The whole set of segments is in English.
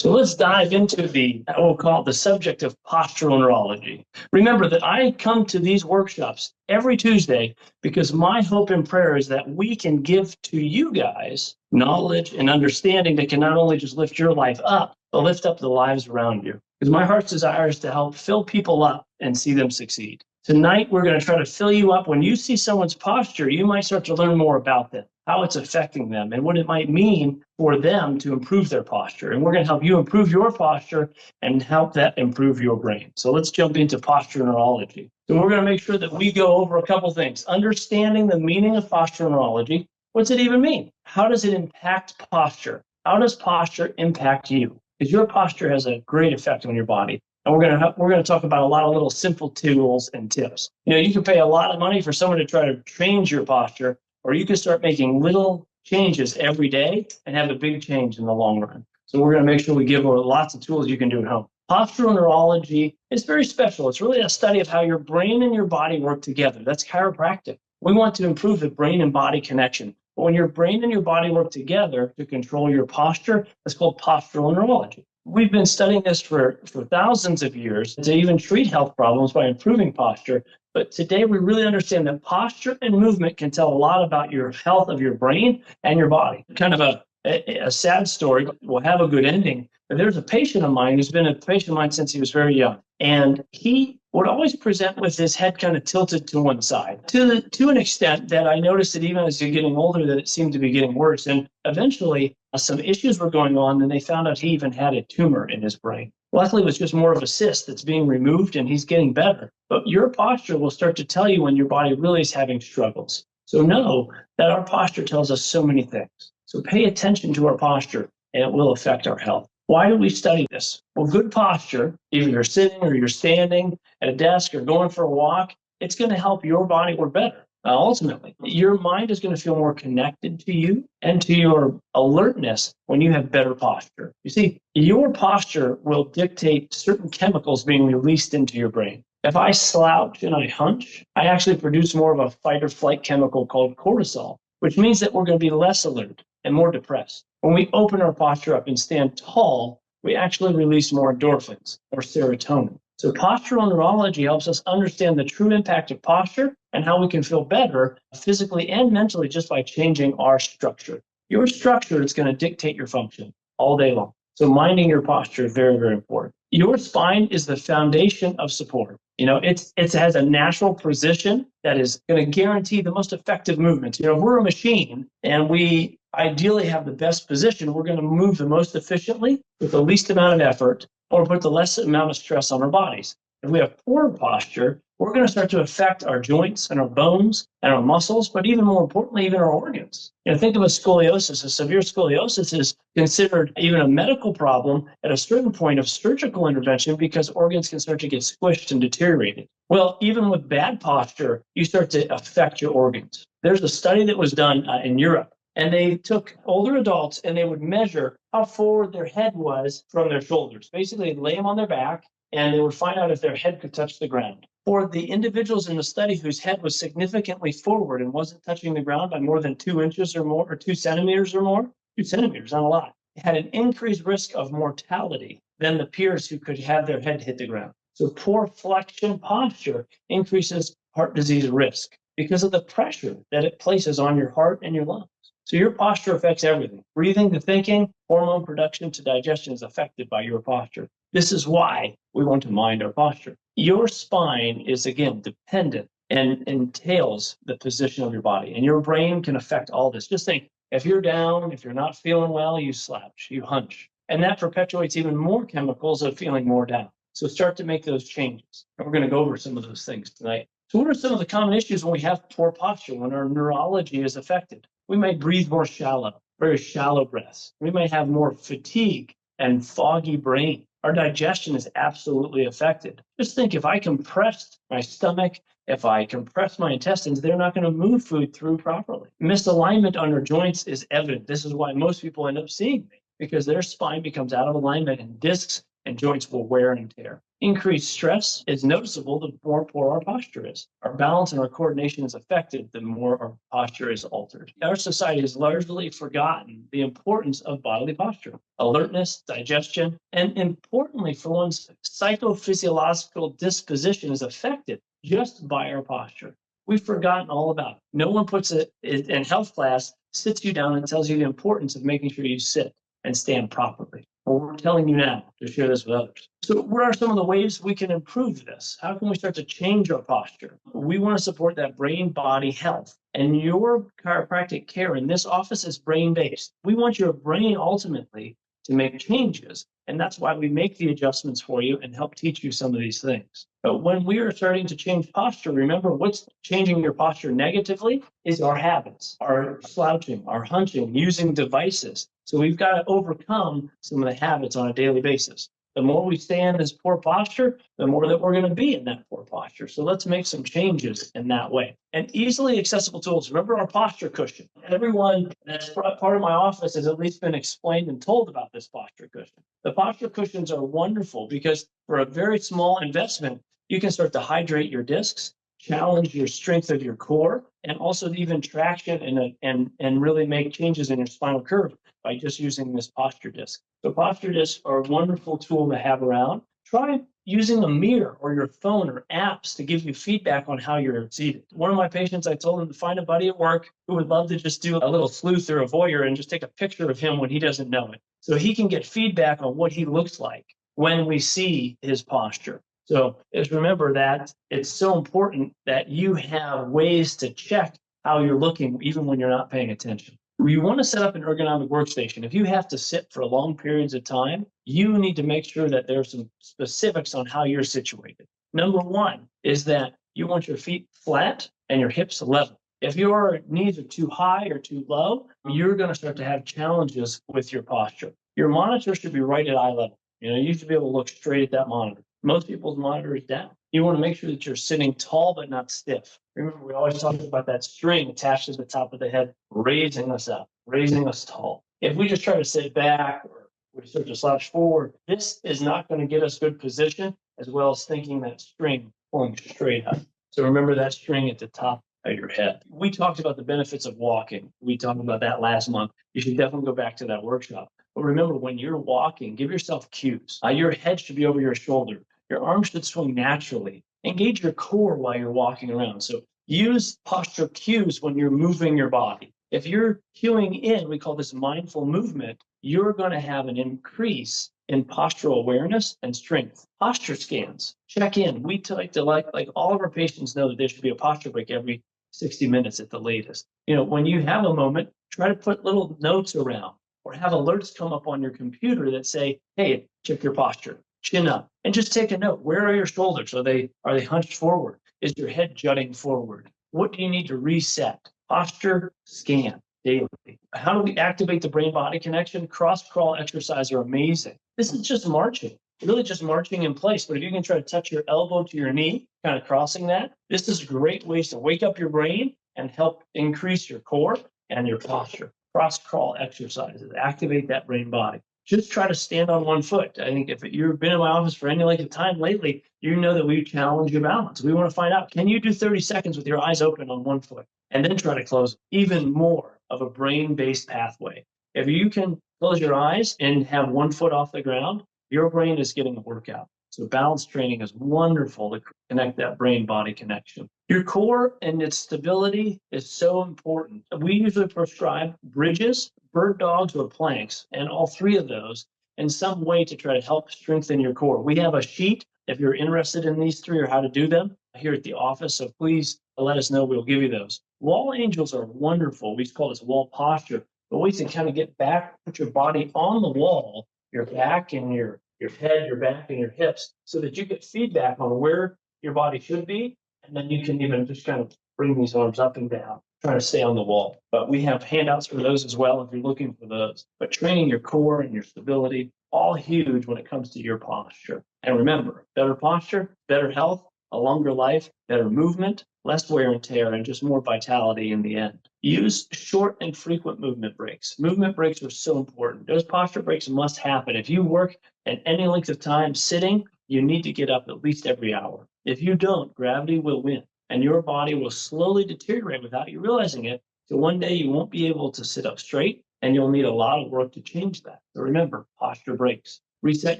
So let's dive into we'll call it the subject of postural neurology. Remember that I come to these workshops every Tuesday because my hope and prayer is that we can give to you guys knowledge and understanding that can not only just lift your life up, but lift up the lives around you. Because my heart's desire is to help fill people up and see them succeed. Tonight, we're going to try to fill you up. When you see someone's posture, you might start to learn more about them, how it's affecting them, and what it might mean for them to improve their posture. And we're going to help you improve your posture and help that improve your brain. So let's jump into postural neurology. So we're going to make sure that we go over a couple things. Understanding the meaning of postural neurology. What's it even mean? How does it impact posture? How does posture impact you? Because your posture has a great effect on your body. And we're going to talk about a lot of little simple tools and tips. You can pay a lot of money for someone to try to change your posture, or you can start making little changes every day and have a big change in the long run. So we're going to make sure we give lots of tools you can do at home. Postural neurology is very special. It's really a study of how your brain and your body work together. That's chiropractic. We want to improve the brain and body connection. But when your brain and your body work together to control your posture, that's called postural neurology. We've been studying this for thousands of years to even treat health problems by improving posture. But today we really understand that posture and movement can tell a lot about your health of your brain and your body. Kind of a sad story, but will have a good ending. But there's a patient of mine who's been a patient of mine since he was very young. And he would always present with his head kind of tilted to one side to an extent that I noticed that even as you're getting older, that it seemed to be getting worse. And eventually some issues were going on, and they found out he even had a tumor in his brain. Luckily, it was just more of a cyst that's being removed, and he's getting better. But your posture will start to tell you when your body really is having struggles. So know that our posture tells us so many things. So pay attention to our posture, and it will affect our health. Why do we study this? Well, good posture, either you're sitting or you're standing at a desk or going for a walk, it's going to help your body work better. Ultimately, your mind is going to feel more connected to you and to your alertness when you have better posture. You see, your posture will dictate certain chemicals being released into your brain. If I slouch and I hunch, I actually produce more of a fight or flight chemical called cortisol, which means that we're going to be less alert and more depressed. When we open our posture up and stand tall, we actually release more endorphins or serotonin. So postural neurology helps us understand the true impact of posture and how we can feel better physically and mentally just by changing our structure. Your structure is going to dictate your function all day long. So minding your posture is very, very important. Your spine is the foundation of support. It has a natural position that is going to guarantee the most effective movements. If we're a machine and we ideally have the best position, we're going to move the most efficiently with the least amount of effort or put the less amount of stress on our bodies. If we have poor posture, we're going to start to affect our joints and our bones and our muscles, but even more importantly, even our organs. Think of a scoliosis. A severe scoliosis is considered even a medical problem at a certain point of surgical intervention because organs can start to get squished and deteriorated. Well, even with bad posture, you start to affect your organs. There's a study that was done in Europe, and they took older adults and they would measure how forward their head was from their shoulders. Basically, they'd lay them on their back, and they would find out if their head could touch the ground. For the individuals in the study whose head was significantly forward and wasn't touching the ground by more than 2 inches or more, or 2 centimeters or more, 2 centimeters, not a lot, had an increased risk of mortality than the peers who could have their head hit the ground. So poor flexion posture increases heart disease risk because of the pressure that it places on your heart and your lungs. So your posture affects everything. Breathing to thinking, hormone production to digestion is affected by your posture. This is why we want to mind our posture. Your spine is, again, dependent and entails the position of your body. And your brain can affect all this. Just think, if you're down, if you're not feeling well, you slouch, you hunch. And that perpetuates even more chemicals of feeling more down. So start to make those changes. And we're going to go over some of those things tonight. So what are some of the common issues when we have poor posture, when our neurology is affected? We may breathe more shallow, very shallow breaths. We may have more fatigue and foggy brain. Our digestion is absolutely affected. Just think, if I compress my stomach, if I compress my intestines, they're not going to move food through properly. Misalignment on our joints is evident. This is why most people end up seeing me, because their spine becomes out of alignment and discs and joints will wear and tear. Increased stress is noticeable the more poor our posture is. Our balance and our coordination is affected the more our posture is altered. Our society has largely forgotten the importance of bodily posture, alertness, digestion, and importantly, for one's psychophysiological disposition is affected just by our posture. We've forgotten all about it. No one puts it in health class, sits you down and tells you the importance of making sure you sit and stand properly. Well, we're telling you now to share this with others. So what are some of the ways we can improve this? How can we start to change our posture? We want to support that brain-body health. And your chiropractic care in this office is brain-based. We want your brain ultimately to make changes. And that's why we make the adjustments for you and help teach you some of these things. But when we are starting to change posture, remember what's changing your posture negatively is our habits, our slouching, our hunching, using devices. So we've got to overcome some of the habits on a daily basis. The more we stay in this poor posture, the more that we're going to be in that poor posture. So let's make some changes in that way. And easily accessible tools. Remember our posture cushion. Everyone that's part of my office has at least been explained and told about this posture cushion. The posture cushions are wonderful because for a very small investment, you can start to hydrate your discs, challenge your strength of your core, and also even traction and really make changes in your spinal curve by just using this posture disc. So posture discs are a wonderful tool to have around. Try using a mirror or your phone or apps to give you feedback on how you're seated. One of my patients, I told him to find a buddy at work who would love to just do a little sleuth or a voyeur and just take a picture of him when he doesn't know it. So he can get feedback on what he looks like when we see his posture. So just remember that it's so important that you have ways to check how you're looking even when you're not paying attention. You want to set up an ergonomic workstation. If you have to sit for long periods of time, you need to make sure that there's some specifics on how you're situated. Number one is that you want your feet flat and your hips level. If your knees are too high or too low, you're going to start to have challenges with your posture. Your monitor should be right at eye level. You should be able to look straight at that monitor. Most people's monitor is down. You want to make sure that you're sitting tall but not stiff. Remember, we always talk about that string attached to the top of the head, raising us up, raising us tall. If we just try to sit back or we start to slouch forward, this is not going to get us good position, as well as thinking that string pulling straight up. So remember that string at the top of your head. We talked about the benefits of walking. We talked about that last month. You should definitely go back to that workshop. But remember, when you're walking, give yourself cues. Your head should be over your shoulder. Your arms should swing naturally. Engage your core while you're walking around. So use posture cues when you're moving your body. If you're cueing in, we call this mindful movement, you're going to have an increase in postural awareness and strength. Posture scans. Check in. We like to like all of our patients know that there should be a posture break every 60 minutes at the latest. When you have a moment, try to put little notes around or have alerts come up on your computer that say, hey, check your posture. Chin up, and just take a note. Where are your shoulders? Are they hunched forward? Is your head jutting forward? What do you need to reset? Posture scan daily. How do we activate the brain-body connection? Cross-crawl exercises are amazing. This is just marching, really just marching in place. But if you can try to touch your elbow to your knee, kind of crossing that, this is great ways to wake up your brain and help increase your core and your posture. Cross-crawl exercises, activate that brain-body. Just try to stand on one foot. I think if you've been in my office for any length of time lately, you know that we challenge your balance. We want to find out, can you do 30 seconds with your eyes open on one foot? And then try to close even more of a brain-based pathway. If you can close your eyes and have one foot off the ground, your brain is getting a workout. So balance training is wonderful to connect that brain-body connection. Your core and its stability is so important. We usually prescribe bridges, bird dogs, or planks, and all three of those in some way to try to help strengthen your core. We have a sheet if you're interested in these three or how to do them here at the office, so please let us know. We'll give you those. Wall angels are wonderful. We call this wall posture, but ways to kind of get back, put your body on the wall, your back and your head, your back, and your hips, so that you get feedback on where your body should be. And then you can even just kind of bring these arms up and down, trying to stay on the wall. But we have handouts for those as well if you're looking for those. But training your core and your stability, all huge when it comes to your posture. And remember, better posture, better health, a longer life, better movement, less wear and tear, and just more vitality in the end. Use short and frequent movement breaks. Movement breaks are so important. Those posture breaks must happen. If you work at any length of time sitting, you need to get up at least every hour. If you don't, gravity will win, and your body will slowly deteriorate without you realizing it. So one day you won't be able to sit up straight, and you'll need a lot of work to change that. So remember, posture breaks. Reset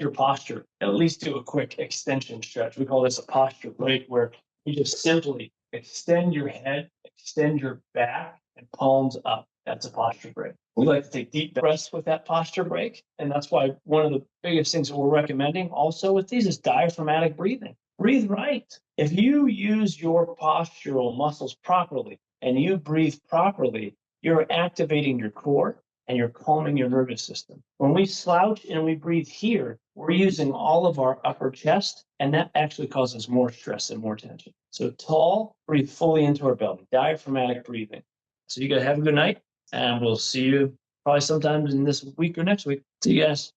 your posture. At least do a quick extension stretch. We call this a posture break, where you just simply extend your head, extend your back, and palms up. That's a posture break. We like to take deep breaths with that posture break. And that's why one of the biggest things that we're recommending also with these is diaphragmatic breathing. Breathe right. If you use your postural muscles properly and you breathe properly, you're activating your core and you're calming your nervous system. When we slouch and we breathe here, we're using all of our upper chest, and that actually causes more stress and more tension. So tall, breathe fully into our belly, diaphragmatic breathing. So you guys have a good night, and we'll see you probably sometime in this week or next week. See you guys.